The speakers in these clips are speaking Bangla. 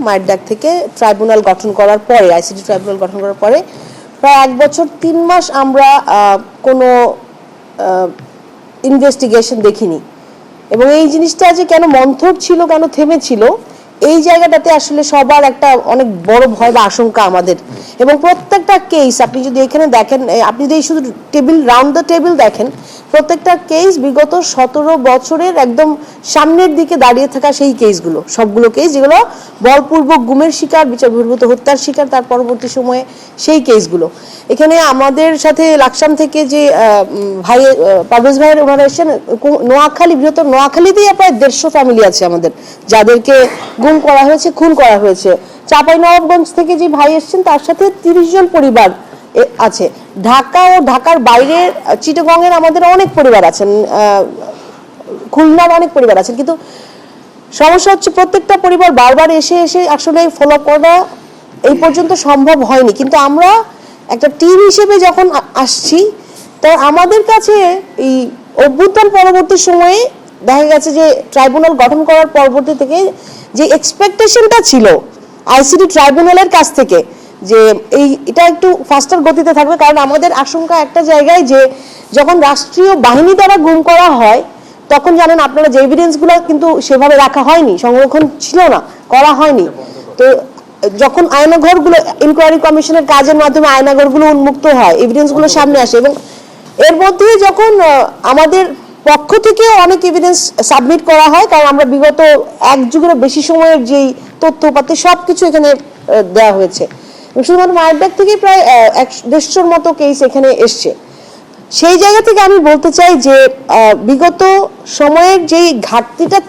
মায়ের ডাক থেকে ট্রাইব্যুনাল গঠন করার পরে, আইসিটি ট্রাইব্যুনাল গঠন করার পরে প্রায় 1 বছর 3 মাস আমরা কোনো ইনভেস্টিগেশন দেখিনি। এবং এই জিনিসটা যে কেন মন্থর ছিল, কেন থেমেছিল, এই জায়গাটাতে আসলে সবার একটা অনেক বড় ভয় বা আশঙ্কা আমাদের। এবং প্রত্যেকটা কেস আপনি যদি এখানে দেখেন, আপনি যদি শুধু টেবিল রাউন্ড দ্য টেবিল দেখেন, প্রত্যেকটা কেস বিগত 17 বছরের একদম সামনের দিকে দাঁড়িয়ে থাকা সেই কেসগুলো, সবগুলো কেস যেগুলো বলপূর্বক গুমের শিকার, বিচার বহির্ভূত হত্যার শিকার, তার পরবর্তী সময়ে সেই কেসগুলো। এখানে আমাদের সাথে লাকসাম থেকে যে ভাই পারভেজ ভাইয়ের ওনারা এসেছেন, নোয়াখালী, বৃহত্তর নোয়াখালীতেই প্রায় 150 ফ্যামিলি আছে আমাদের যাদেরকে গুম করা হয়েছে, খুন করা হয়েছে। চাঁপাইনবাবগঞ্জ থেকে যে ভাই এসেছেন তার সাথে 30 জন পরিবার আছে। ঢাকা ও ঢাকার বাইরে চিটাগংয়ের আমাদের অনেক পরিবার আছেন, খুলনার অনেক পরিবার আছেন। কিন্তু সমস্যা হচ্ছে প্রত্যেকটা পরিবার বারবার এসে এসে আসলে ফলো করা এই পর্যন্ত সম্ভব হয়নি। কিন্তু আমরা একটা টিম হিসেবে যখন আসছি, তো আমাদের কাছে এই অভ্যুত্থান পরবর্তী সময়ে দেখা গেছে যে ট্রাইব্যুনাল গঠন করার পরবর্তী থেকে যে এক্সপেকটেশনটা ছিল আইসিটি ট্রাইব্যুনালের কাছ থেকে, যে এটা একটু ফাস্টার গতিতে থাকবে। কারণ আমাদের আশঙ্কা একটা জায়গায় যে যখন রাষ্ট্রীয় বাহিনী দ্বারা গুম করা হয়, তখন জানেন আপনারা যে এভিডেন্সগুলো কিন্তু সেভাবে রাখা হয়নি, সংরক্ষণ ছিল না, করা হয়নি। তো যখন আয়নাঘরগুলো, ইনকোয়ারি কমিশনের কাজের মাধ্যমে আয়নাঘরগুলো উন্মুক্ত হয়, এভিডেন্সগুলো সামনে আসে, এবং এর মধ্যে যখন আমাদের পক্ষ থেকে অনেক এভিডেন্স সাবমিট করা হয়, কারণ আমরা বিগত 1 যুগের বেশি সময়ের যেই তথ্যপাতি সবকিছু এখানে দেওয়া হয়েছে। শুধুমাত্র মায়ের ডাক থেকে প্রায় 150-র মতো কেস এখানে এসছে। সেই জায়গা থেকে আমি বলতে চাই যে বিগত সময়ের যেই ঘাটতিটা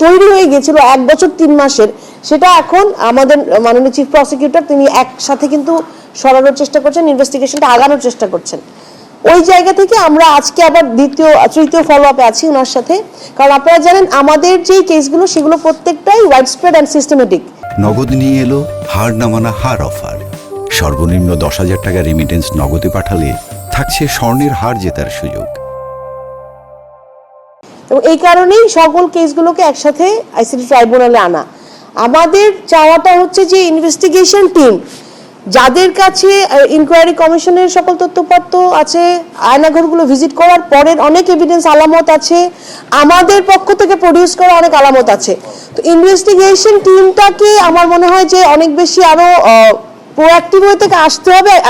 তৈরি হয়ে গেছিল 1 বছর 3 মাসের, সেটা এখন আমাদের মাননীয় চিফ প্রসিকিউটর তিনি একসাথে কিন্তু সরানোর চেষ্টা করছেন, ইনভেস্টিগেশনটা আগানোর চেষ্টা করছেন। ওই জায়গা থেকে আমরা আজকে আবার তৃতীয় ফলো আপে আছি ওনার সাথে। কারণ আপনারা জানেন আমাদের যে কেসগুলো সেগুলো প্রত্যেকটাই ওয়াইড স্প্রেড অ্যান্ড সিস্টেমেটিক। নগদ নিয়ে এলো হার না মানা হার অফার। সর্বনিম্ন 10,000 টাকা রেমিটেন্স নগদে পাঠালে থাকছে স্বর্ণের হার জেতার সুযোগ। এবং এই কারণেই সকল কেসগুলোকে একসাথে আইসিটি ট্রাইব্যুনালে আনা। আমাদের চাওয়াটা হচ্ছে যে ইনভেস্টিগেশন টিম যাদের কাছে ইনকোয়ারি কমিশনের সকল তথ্যপত্র আছে, আয়নাঘরগুলো ভিজিট করার পরের অনেক এভিডেন্স আলামত আছে, আমাদের পক্ষ থেকে প্রডিউস করা অনেক আলামত আছে। তো ইনভেস্টিগেশন টিমটাকে আমার মনে হয় যে অনেক বেশি আরো প্রোঅ্যাক্টিভ হয়ে থেকে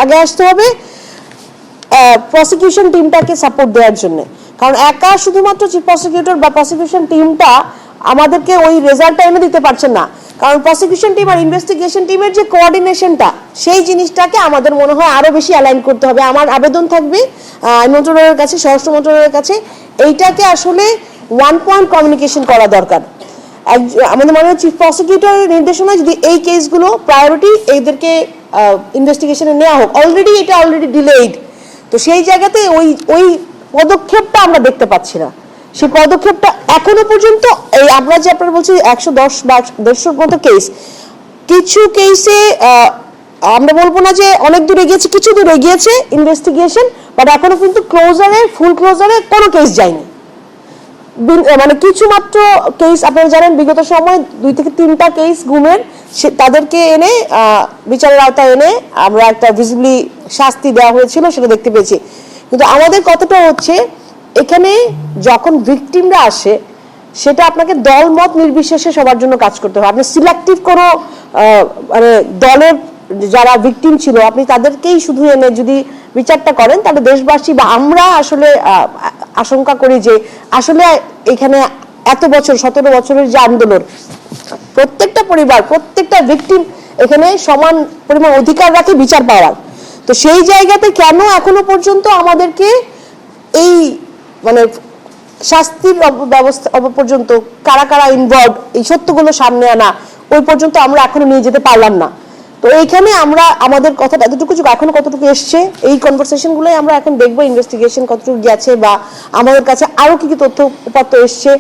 আগে আসতে হবে প্রসিকিউশন টিমটাকে সাপোর্ট দেওয়ার জন্য। কারণ একা শুধুমাত্র চিফ প্রসিকিউটর বা প্রসিকিউশন টিমটা আমাদেরকে ওই রেজাল্টটা এনে দিতে পারছেন না। কারণ প্রসিকিউশন টিম আর ইনভেস্টিগেশন টিমের যে কোঅর্ডিনেশনটা, সেই জিনিসটাকে আমাদের মনে হয় আরো বেশি অ্যালাইন করতে হবে। আমার আবেদন থাকবে আইন মন্ত্রণালয়ের কাছে, স্বরাষ্ট্র মন্ত্রণালয়ের কাছে, এইটাকে আসলে 1 পয়েন্ট কমিউনিকেশন করা দরকার। আমাদের মাননীয় চিফ প্রসিকিউটরের নির্দেশনায় যদি এই কেসগুলো প্রায়োরিটি এদেরকে ইনভেস্টিগেশনে নেওয়া হোক। এটা অলরেডি ডিলেড। তো সেই জায়গাতে ওই পদক্ষেপটা আমরা দেখতে পাচ্ছি না। সেই পদক্ষেপটা এখনো পর্যন্ত এই আমরা যে আপনারা বলছি 110 বা 150 মতো কেস, কিছু কেসে আমরা বলবো না যে অনেক দূরে গিয়েছে, কিছু দূরে গিয়েছে ইনভেস্টিগেশন, বাট এখনো কিন্তু ফুল ক্লোজারে কোনো কেস যায়নি। মানে কিছু মাত্র কেস আপনারা জানেন বিগত সময় 2 থেকে 3টা কেস গুমের, তাদেরকে এনে বিচারের আওতায় এনে আমরা একটা ভিজিবলি শাস্তি দেওয়া হয়েছিল, সেটা দেখতে পেয়েছি। কিন্তু আমাদের কতটা হচ্ছে এখানে যখন ভিকটিমরা আসে, সেটা আপনাকে দল মত নির্বিশেষে সবার জন্য কাজ করতে হবে। আপনি সিলেক্টিভ কোনো মানে দলের যারা ভিকটিম ছিল আপনি তাদেরকেই শুধু এনে যদি বিচারটা করেন, তাহলে দেশবাসী বা আমরা আসলে আশঙ্কা করি যে আসলে এখানে এত বছর 17 বছরের যে আন্দোলন, প্রত্যেকটা পরিবার, প্রত্যেকটা ভিকটিম এখানে সমান পরিমাণ অধিকার রাখে বিচার পাওয়ার। তো সেই জায়গাতে কেন এখনো পর্যন্ত আমাদেরকে এই মানে শাস্তির ব্যবস্থা পর্যন্ত কারা কারা ইনভলভ, এই সত্যগুলো সামনে আনা, ওই পর্যন্ত আমরা এখনো নিয়ে যেতে পারলাম না। তো এইখানে আমরা আমাদের কথাটা এতটুকু এখনো কতটুকু এসছে, এই কনভারসেশনগুলোই আমরা এখন দেখবো ইনভেস্টিগেশন কতটুকু গেছে বা আমাদের কাছে আরো কি কি তথ্য উপাত্ত এসছে।